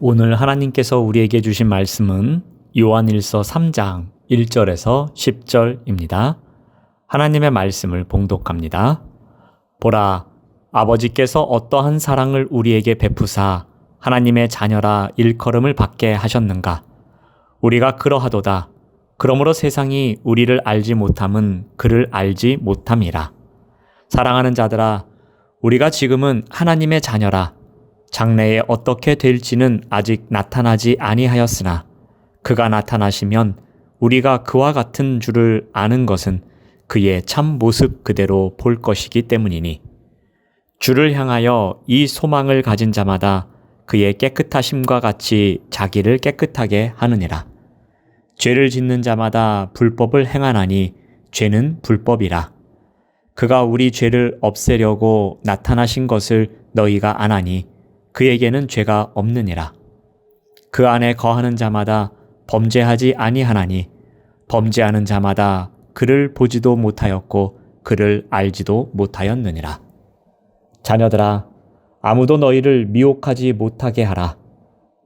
오늘 하나님께서 우리에게 주신 말씀은 요한일서 3장 1절에서 10절입니다. 하나님의 말씀을 봉독합니다. 보라, 아버지께서 어떠한 사랑을 우리에게 베푸사 하나님의 자녀라 일컬음을 받게 하셨는가? 우리가 그러하도다. 그러므로 세상이 우리를 알지 못함은 그를 알지 못함이라. 사랑하는 자들아, 우리가 지금은 하나님의 자녀라. 장래에 어떻게 될지는 아직 나타나지 아니하였으나 그가 나타나시면 우리가 그와 같은 줄을 아는 것은 그의 참 모습 그대로 볼 것이기 때문이니 주를 향하여 이 소망을 가진 자마다 그의 깨끗하심과 같이 자기를 깨끗하게 하느니라. 죄를 짓는 자마다 불법을 행하나니 죄는 불법이라. 그가 우리 죄를 없애려고 나타나신 것을 너희가 아나니 그에게는 죄가 없느니라. 그 안에 거하는 자마다 범죄하지 아니하나니 범죄하는 자마다 그를 보지도 못하였고 그를 알지도 못하였느니라. 자녀들아, 아무도 너희를 미혹하지 못하게 하라.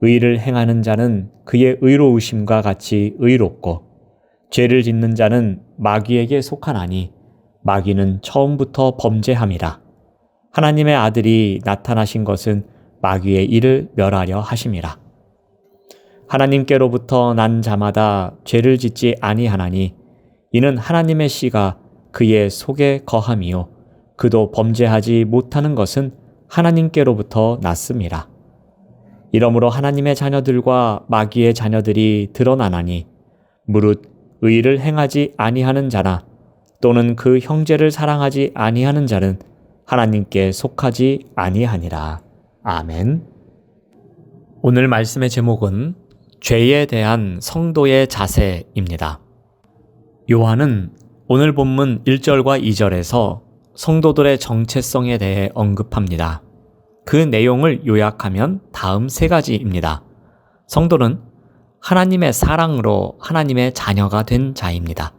의를 행하는 자는 그의 의로우심과 같이 의롭고 죄를 짓는 자는 마귀에게 속하나니 마귀는 처음부터 범죄함이라. 하나님의 아들이 나타나신 것은 마귀의 일을 멸하려 하심이라. 하나님께로부터 난 자마다 죄를 짓지 아니하나니 이는 하나님의 씨가 그의 속에 거함이요 그도 범죄하지 못하는 것은 하나님께로부터 났음이라. 이러므로 하나님의 자녀들과 마귀의 자녀들이 드러나나니 무릇 의를 행하지 아니하는 자나 또는 그 형제를 사랑하지 아니하는 자는 하나님께 속하지 아니하니라. 아멘. 오늘 말씀의 제목은 죄에 대한 성도의 자세입니다. 요한은 오늘 본문 1절과 2절에서 성도들의 정체성에 대해 언급합니다. 그 내용을 요약하면 다음 세 가지입니다. 성도는 하나님의 사랑으로 하나님의 자녀가 된 자입니다.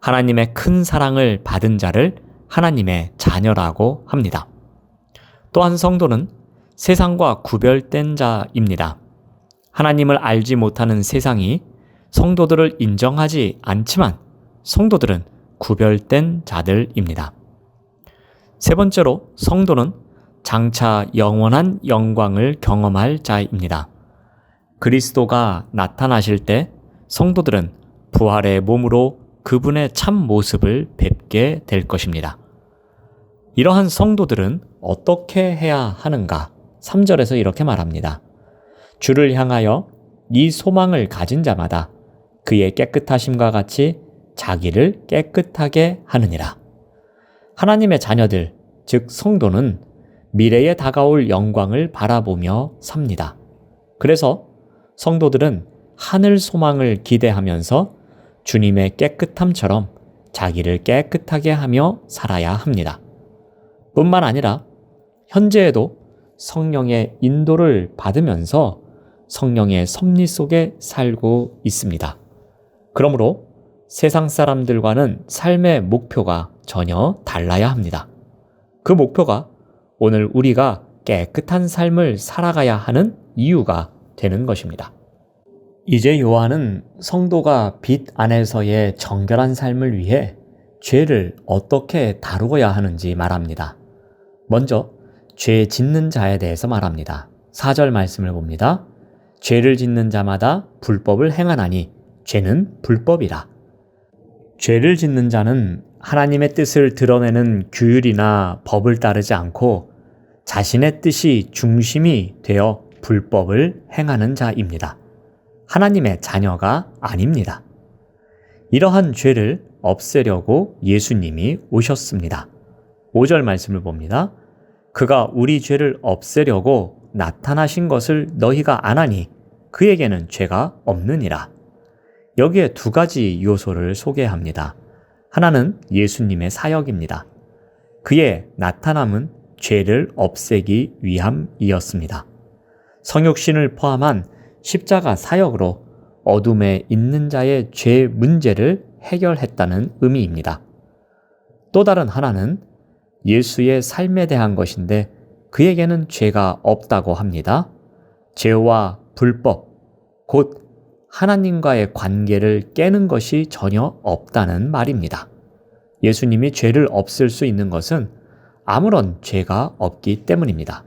하나님의 큰 사랑을 받은 자를 하나님의 자녀라고 합니다. 또한 성도는 세상과 구별된 자입니다. 하나님을 알지 못하는 세상이 성도들을 인정하지 않지만 성도들은 구별된 자들입니다. 세 번째로 성도는 장차 영원한 영광을 경험할 자입니다. 그리스도가 나타나실 때 성도들은 부활의 몸으로 그분의 참 모습을 뵙게 될 것입니다. 이러한 성도들은 어떻게 해야 하는가? 3절에서 이렇게 말합니다. 주를 향하여 이 소망을 가진 자마다 그의 깨끗하심과 같이 자기를 깨끗하게 하느니라. 하나님의 자녀들, 즉 성도는 미래에 다가올 영광을 바라보며 삽니다. 그래서 성도들은 하늘 소망을 기대하면서 주님의 깨끗함처럼 자기를 깨끗하게 하며 살아야 합니다. 뿐만 아니라 현재에도 성령의 인도를 받으면서 성령의 섭리 속에 살고 있습니다. 그러므로 세상 사람들과는 삶의 목표가 전혀 달라야 합니다. 그 목표가 오늘 우리가 깨끗한 삶을 살아가야 하는 이유가 되는 것입니다. 이제 요한은 성도가 빛 안에서의 정결한 삶을 위해 죄를 어떻게 다루어야 하는지 말합니다. 먼저 죄 짓는 자에 대해서 말합니다. 4절 말씀을 봅니다. 죄를 짓는 자마다 불법을 행하나니 죄는 불법이라. 죄를 짓는 자는 하나님의 뜻을 드러내는 규율이나 법을 따르지 않고 자신의 뜻이 중심이 되어 불법을 행하는 자입니다. 하나님의 자녀가 아닙니다. 이러한 죄를 없애려고 예수님이 오셨습니다. 5절 말씀을 봅니다. 그가 우리 죄를 없애려고 나타나신 것을 너희가 아나니 그에게는 죄가 없느니라. 여기에 두 가지 요소를 소개합니다. 하나는 예수님의 사역입니다. 그의 나타남은 죄를 없애기 위함이었습니다. 성육신을 포함한 십자가 사역으로 어둠에 있는 자의 죄 문제를 해결했다는 의미입니다. 또 다른 하나는 예수의 삶에 대한 것인데 그에게는 죄가 없다고 합니다. 죄와 불법, 곧 하나님과의 관계를 깨는 것이 전혀 없다는 말입니다. 예수님이 죄를 없앨 수 있는 것은 아무런 죄가 없기 때문입니다.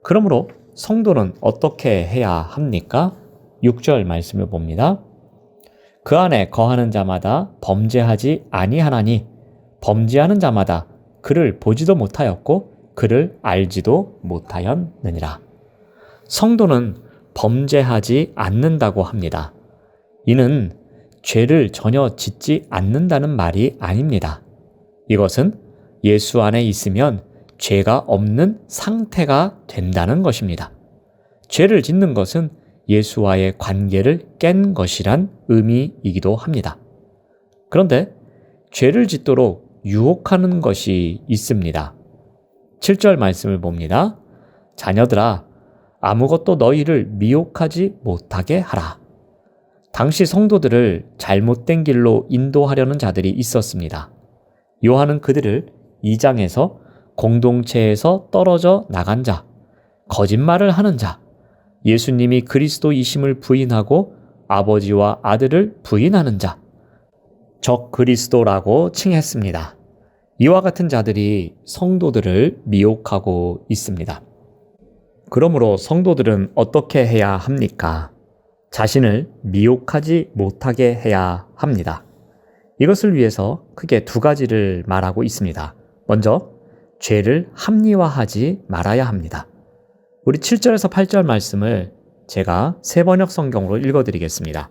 그러므로 성도는 어떻게 해야 합니까? 6절 말씀을 봅니다. 그 안에 거하는 자마다 범죄하지 아니하나니 범죄하는 자마다 그를 보지도 못하였고 그를 알지도 못하였느니라. 성도는 범죄하지 않는다고 합니다. 이는 죄를 전혀 짓지 않는다는 말이 아닙니다. 이것은 예수 안에 있으면 죄가 없는 상태가 된다는 것입니다. 죄를 짓는 것은 예수와의 관계를 깬 것이란 의미이기도 합니다. 그런데 죄를 짓도록 유혹하는 것이 있습니다. 7절 말씀을 봅니다. 자녀들아, 아무것도 너희를 미혹하지 못하게 하라. 당시 성도들을 잘못된 길로 인도하려는 자들이 있었습니다. 요한은 그들을 2장에서 공동체에서 떨어져 나간 자, 거짓말을 하는 자, 예수님이 그리스도이심을 부인하고 아버지와 아들을 부인하는 자, 적 그리스도라고 칭했습니다. 이와 같은 자들이 성도들을 미혹하고 있습니다. 그러므로 성도들은 어떻게 해야 합니까? 자신을 미혹하지 못하게 해야 합니다. 이것을 위해서 크게 두 가지를 말하고 있습니다. 먼저, 죄를 합리화하지 말아야 합니다. 우리 7절에서 8절 말씀을 제가 새번역 성경으로 읽어드리겠습니다.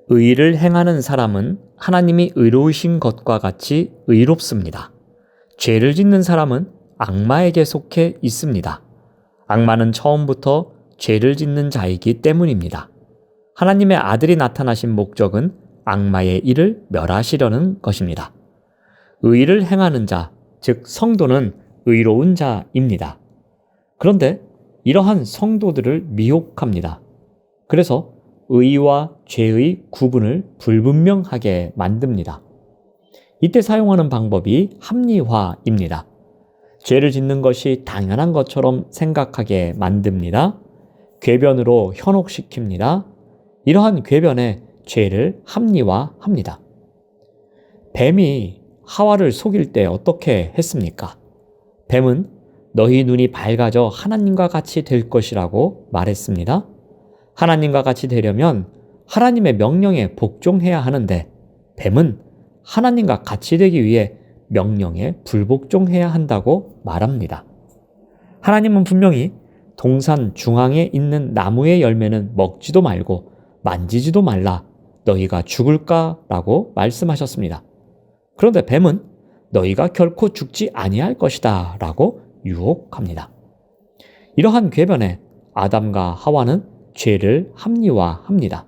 의를 행하는 사람은 하나님이 의로우신 것과 같이 의롭습니다. 죄를 짓는 사람은 악마에게 속해 있습니다. 악마는 처음부터 죄를 짓는 자이기 때문입니다. 하나님의 아들이 나타나신 목적은 악마의 일을 멸하시려는 것입니다. 의를 행하는 자, 즉 성도는 의로운 자입니다. 그런데 이러한 성도들을 미혹합니다. 그래서 의와 죄의 구분을 불분명하게 만듭니다. 이때 사용하는 방법이 합리화입니다. 죄를 짓는 것이 당연한 것처럼 생각하게 만듭니다. 궤변으로 현혹시킵니다. 이러한 궤변에 죄를 합리화합니다. 뱀이 하와를 속일 때 어떻게 했습니까? 뱀은 너희 눈이 밝아져 하나님과 같이 될 것이라고 말했습니다. 하나님과 같이 되려면 하나님의 명령에 복종해야 하는데 뱀은 하나님과 같이 되기 위해 명령에 불복종해야 한다고 말합니다. 하나님은 분명히 동산 중앙에 있는 나무의 열매는 먹지도 말고 만지지도 말라 너희가 죽을까라고 말씀하셨습니다. 그런데 뱀은 너희가 결코 죽지 아니할 것이다 라고 유혹합니다. 이러한 궤변에 아담과 하와는 죄를 합리화합니다.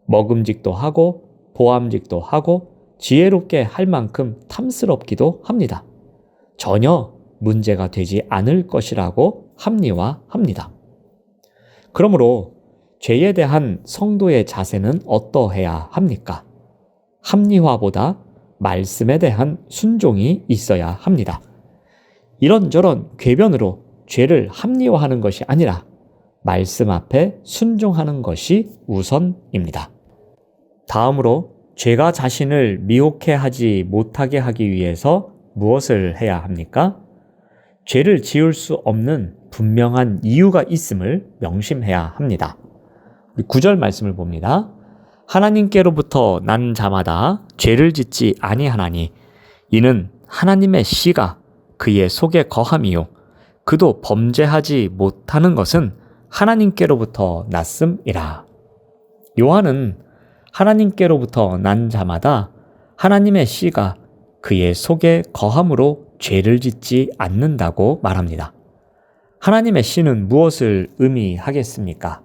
먹음직도 하고 보암직도 하고 지혜롭게 할 만큼 탐스럽기도 합니다. 전혀 문제가 되지 않을 것이라고 합리화합니다. 그러므로 죄에 대한 성도의 자세는 어떠해야 합니까? 합리화보다 말씀에 대한 순종이 있어야 합니다. 이런저런 궤변으로 죄를 합리화하는 것이 아니라 말씀 앞에 순종하는 것이 우선입니다. 다음으로 죄가 자신을 미혹해 하지 못하게 하기 위해서 무엇을 해야 합니까? 죄를 지을 수 없는 분명한 이유가 있음을 명심해야 합니다. 9절 말씀을 봅니다. 하나님께로부터 난 자마다 죄를 짓지 아니하나니 이는 하나님의 씨가 그의 속에 거함이요 그도 범죄하지 못하는 것은 하나님께로부터 났음이라. 요한은 하나님께로부터 난 자마다 하나님의 씨가 그의 속에 거함으로 죄를 짓지 않는다고 말합니다. 하나님의 씨는 무엇을 의미하겠습니까?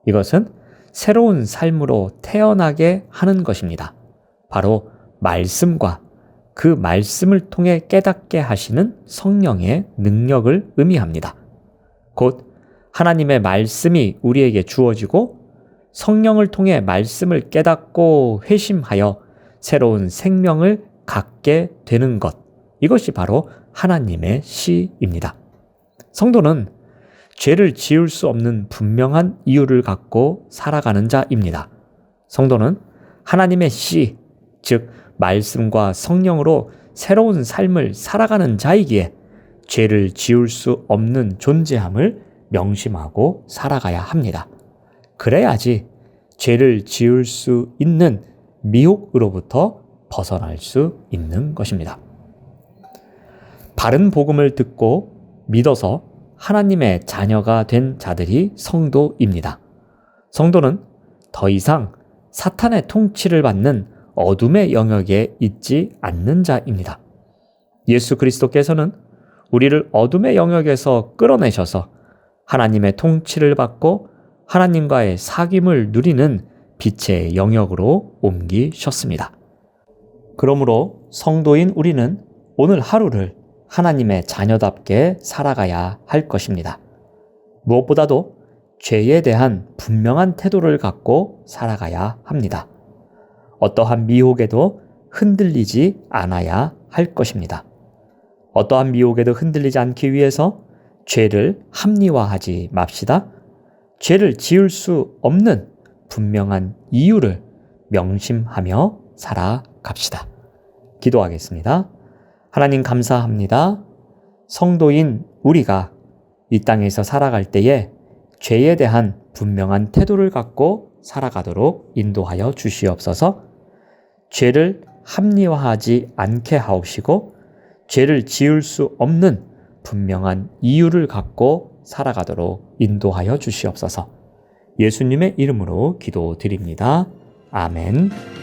이것은 새로운 삶으로 태어나게 하는 것입니다. 바로 말씀과 그 말씀을 통해 깨닫게 하시는 성령의 능력을 의미합니다. 곧 하나님의 말씀이 우리에게 주어지고 성령을 통해 말씀을 깨닫고 회심하여 새로운 생명을 갖게 되는 것. 이것이 바로 하나님의 씨입니다. 성도는 죄를 지을 수 없는 분명한 이유를 갖고 살아가는 자입니다. 성도는 하나님의 씨, 즉 말씀과 성령으로 새로운 삶을 살아가는 자이기에 죄를 지을 수 없는 존재함을 명심하고 살아가야 합니다. 그래야지 죄를 지을 수 있는 미혹으로부터 벗어날 수 있는 것입니다. 바른 복음을 듣고 믿어서 하나님의 자녀가 된 자들이 성도입니다. 성도는 더 이상 사탄의 통치를 받는 어둠의 영역에 있지 않는 자입니다. 예수 그리스도께서는 우리를 어둠의 영역에서 끌어내셔서 하나님의 통치를 받고 하나님과의 사귐을 누리는 빛의 영역으로 옮기셨습니다. 그러므로 성도인 우리는 오늘 하루를 하나님의 자녀답게 살아가야 할 것입니다. 무엇보다도 죄에 대한 분명한 태도를 갖고 살아가야 합니다. 어떠한 미혹에도 흔들리지 않아야 할 것입니다. 어떠한 미혹에도 흔들리지 않기 위해서 죄를 합리화하지 맙시다. 죄를 지을 수 없는 분명한 이유를 명심하며 살아갑시다. 기도하겠습니다. 하나님 감사합니다. 성도인 우리가 이 땅에서 살아갈 때에 죄에 대한 분명한 태도를 갖고 살아가도록 인도하여 주시옵소서. 죄를 합리화하지 않게 하옵시고 죄를 지을 수 없는 분명한 이유를 갖고 살아가도록 인도하여 주시옵소서. 예수님의 이름으로 기도드립니다. 아멘.